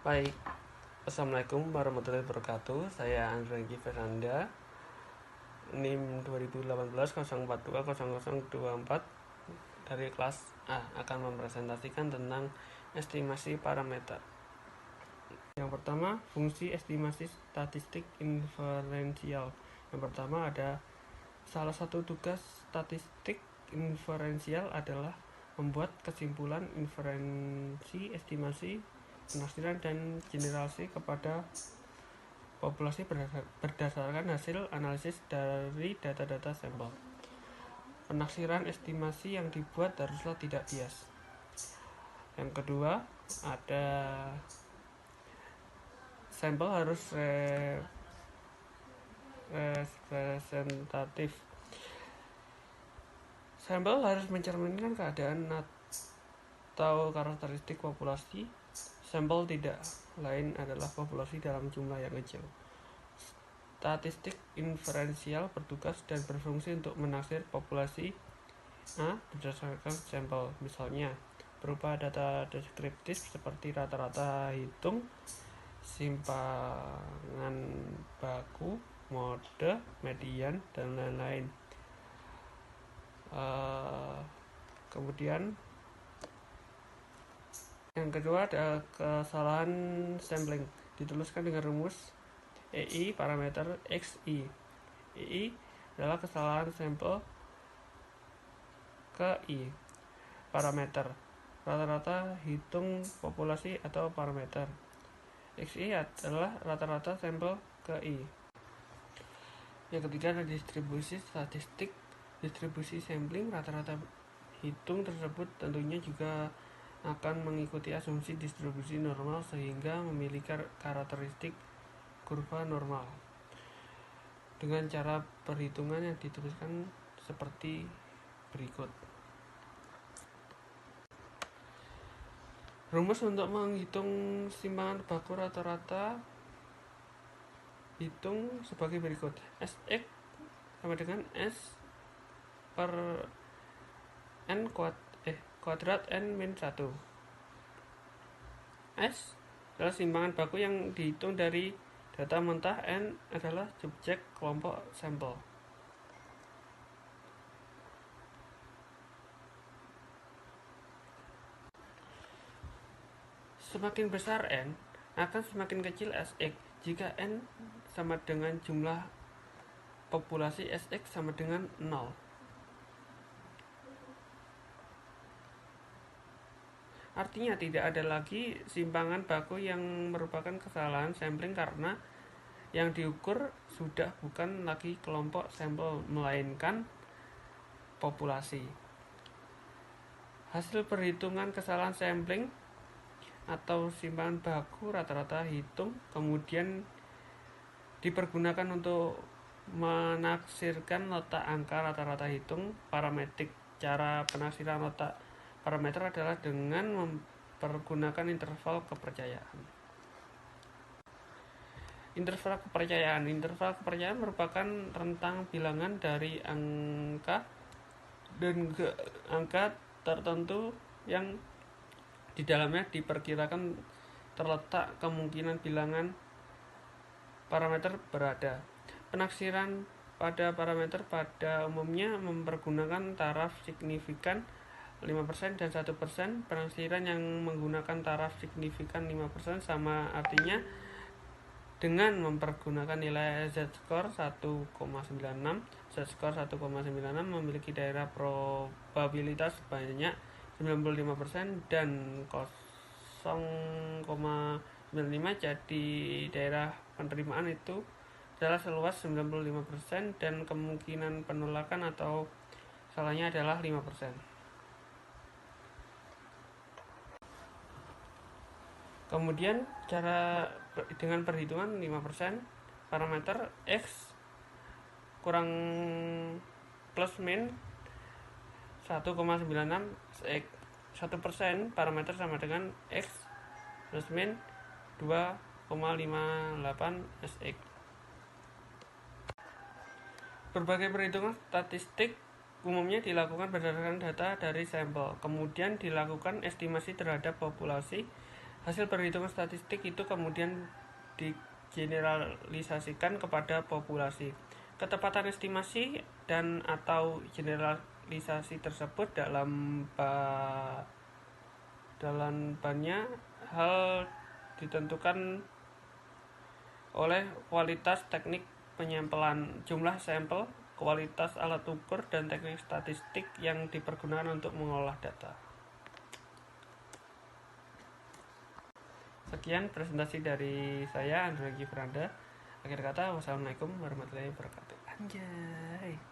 Baik, Assalamualaikum warahmatullahi wabarakatuh. Saya Andra Fernanda, NIM 2018 04200024 dari kelas A akan mempresentasikan tentang estimasi parameter. Yang pertama, fungsi estimasi statistik inferensial. Yang pertama ada salah satu tugas statistik inferensial adalah membuat kesimpulan inferensi, estimasi, penafsiran, dan generalisasi kepada populasi berdasarkan hasil analisis dari data-data sampel. Penafsiran estimasi yang dibuat haruslah tidak bias. Yang kedua, ada sampel harus representatif. Sampel harus mencerminkan keadaan atau karakteristik populasi. Sampel tidak lain adalah populasi dalam jumlah yang kecil. Statistik inferensial bertugas dan berfungsi untuk menaksir populasi A berdasarkan sampel, misalnya berupa data deskriptif seperti rata-rata hitung, simpangan baku, mode, median, dan lain-lain. Kemudian yang kedua ada kesalahan sampling, dituliskan dengan rumus EI parameter XI. EI adalah kesalahan sampel ke I parameter, rata-rata hitung populasi atau parameter. XI adalah rata-rata sampel ke I. Yang ketiga ada distribusi statistik. Distribusi sampling rata-rata hitung tersebut tentunya juga akan mengikuti asumsi distribusi normal sehingga memiliki karakteristik kurva normal dengan cara perhitungan yang dituliskan seperti berikut. Rumus untuk menghitung simpangan baku rata-rata hitung sebagai berikut. Sx sama dengan S per N kuadrat N min 1. S adalah simpangan baku yang dihitung dari data mentah. N adalah subjek kelompok sampel. Semakin besar N, akan semakin kecil Sx. Jika N sama dengan jumlah populasi, Sx sama dengan 0. Artinya tidak ada lagi simpangan baku yang merupakan kesalahan sampling karena yang diukur sudah bukan lagi kelompok sampel melainkan populasi. Hasil perhitungan kesalahan sampling atau simpangan baku rata-rata hitung kemudian dipergunakan untuk menaksirkan letak angka rata-rata hitung parametrik. Cara penafsiran letak parameter adalah dengan mempergunakan interval kepercayaan. Interval kepercayaan merupakan rentang bilangan dari angka dan angka tertentu yang di dalamnya diperkirakan terletak kemungkinan bilangan parameter berada. Penaksiran pada parameter pada umumnya mempergunakan taraf signifikan 5% dan 1%. Penaksiran yang menggunakan taraf signifikan 5% sama artinya dengan mempergunakan nilai z-score 1,96. Z-score 1,96 memiliki daerah probabilitas sebanyak 95% dan 0,95 jadi daerah penerimaan itu adalah seluas 95% dan kemungkinan penolakan atau salahnya adalah 5%. Kemudian cara dengan perhitungan 5% parameter X kurang plus min 1,96 X. 1% parameter sama dengan X plus min 2,58 Sx. Berbagai perhitungan statistik umumnya dilakukan berdasarkan data dari sampel. Kemudian dilakukan estimasi terhadap populasi Hasil perhitungan statistik itu kemudian digeneralisasikan kepada populasi. Ketepatan estimasi dan atau generalisasi tersebut dalam banyak hal ditentukan oleh kualitas teknik penyampelan, jumlah sampel, kualitas alat ukur, dan teknik statistik yang dipergunakan untuk mengolah data. Sekian presentasi dari saya, Andrew Gifranda. Akhir kata, wassalamualaikum warahmatullahi wabarakatuh. Anjay.